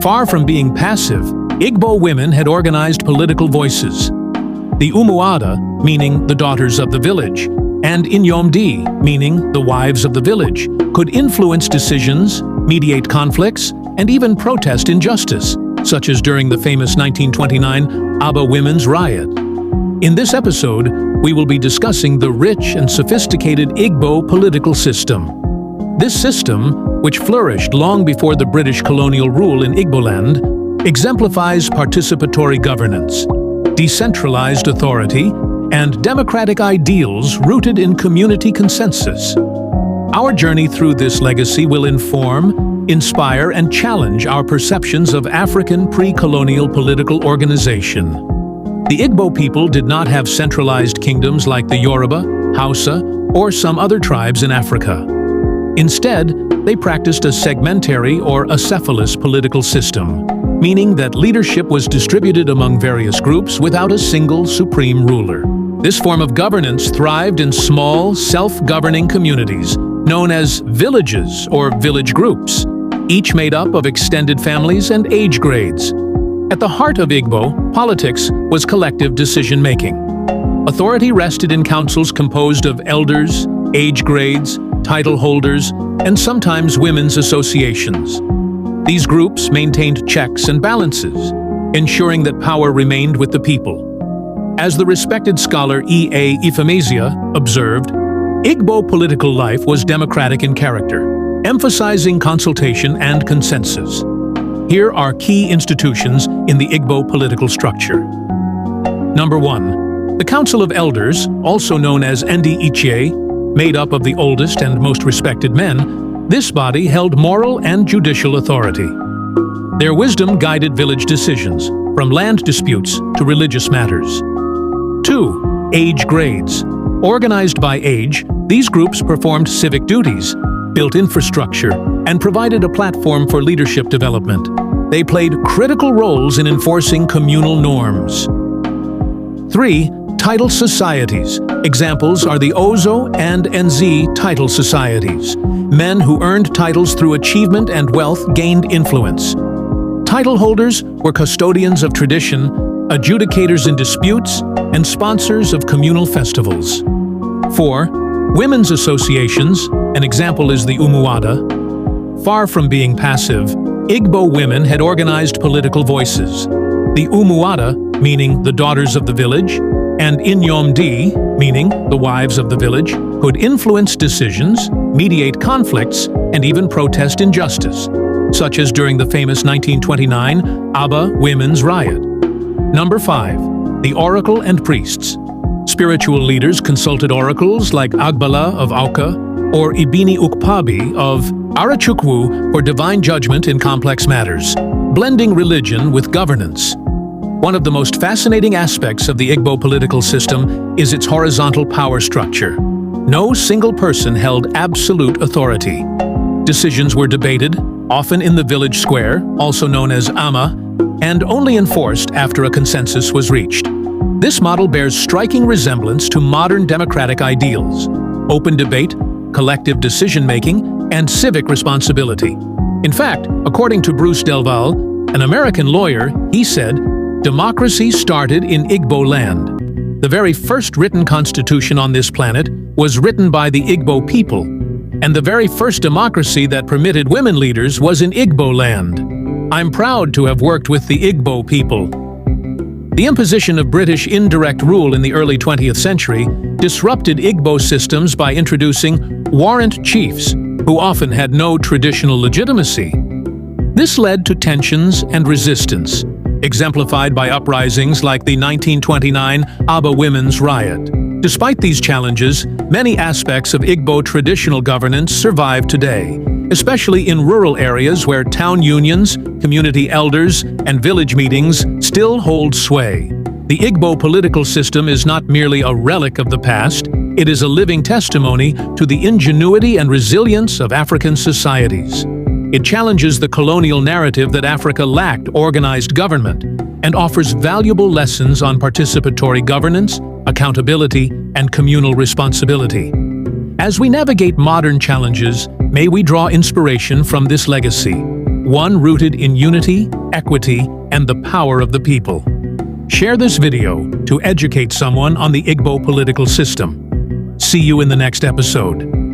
Far from being passive, Igbo women had organized political voices. The Umuada, meaning the daughters of the village, and Inyomdi, meaning the wives of the village, could influence decisions, mediate conflicts, and even protest injustice, such as during the famous 1929 Aba Women's Riot. In this episode, we will be discussing the rich and sophisticated Igbo political system. This system, which flourished long before the British colonial rule in Igboland, exemplifies participatory governance, decentralized authority, and democratic ideals rooted in community consensus. Our journey through this legacy will inform, inspire, and challenge our perceptions of African pre-colonial political organization. The Igbo people did not have centralized kingdoms like the Yoruba, Hausa, or some other tribes in Africa. Instead, they practiced a segmentary or acephalous political system, meaning that leadership was distributed among various groups without a single supreme ruler. This form of governance thrived in small, self-governing communities, known as villages or village groups, each made up of extended families and age grades. At the heart of Igbo, politics was collective decision-making. Authority rested in councils composed of elders, age grades, title holders, and sometimes women's associations. These groups maintained checks and balances, ensuring that power remained with the people. As the respected scholar E.A. Ifemezia observed, Igbo political life was democratic in character, emphasizing consultation and consensus. Here are key institutions in the Igbo political structure. Number 1. The Council of Elders, also known as Ndi Ichie, made up of the oldest and most respected men. This body held moral and judicial authority. Their wisdom guided village decisions, from land disputes to religious matters. 2. Age grades. Organized by age, these groups performed civic duties, built infrastructure, and provided a platform for leadership development. They played critical roles in enforcing communal norms. 3. Title societies. Examples are the Ozo and Nze title societies. Men who earned titles through achievement and wealth gained influence. Title holders were custodians of tradition, adjudicators in disputes, and sponsors of communal festivals. 4. Women's associations. An example is the Umuada. Far from being passive, Igbo women had organized political voices. The Umuada, meaning the daughters of the village, and Inyomdi, meaning the wives of the village, could influence decisions, mediate conflicts, and even protest injustice, such as during the famous 1929 Aba Women's Riot. Number 5. The Oracle and Priests. Spiritual leaders consulted oracles like Agbala of Auka or Ibini Ukpabi of Arachukwu for divine judgment in complex matters, blending religion with governance. One of the most fascinating aspects of the Igbo political system is its horizontal power structure. No single person held absolute authority. Decisions were debated, often in the village square, also known as Ama, and only enforced after a consensus was reached. This model bears striking resemblance to modern democratic ideals: open debate, collective decision-making, and civic responsibility. In fact, according to Bruce Delval, an American lawyer, he said, "Democracy started in Igbo land. The very first written constitution on this planet was written by the Igbo people, and the very first democracy that permitted women leaders was in Igbo land. I'm proud to have worked with the Igbo people." The imposition of British indirect rule in the early 20th century disrupted Igbo systems by introducing warrant chiefs, who often had no traditional legitimacy. This led to tensions and resistance, exemplified by uprisings like the 1929 Aba Women's Riot. Despite these challenges, many aspects of Igbo traditional governance survive today, especially in rural areas where town unions, community elders, and village meetings still hold sway. The Igbo political system is not merely a relic of the past, it is a living testimony to the ingenuity and resilience of African societies. It challenges the colonial narrative that Africa lacked organized government and offers valuable lessons on participatory governance, accountability, and communal responsibility. As we navigate modern challenges, may we draw inspiration from this legacy. one rooted in unity, equity, and the power of the people. Share this video to educate someone on the Igbo political system. See you in the next episode.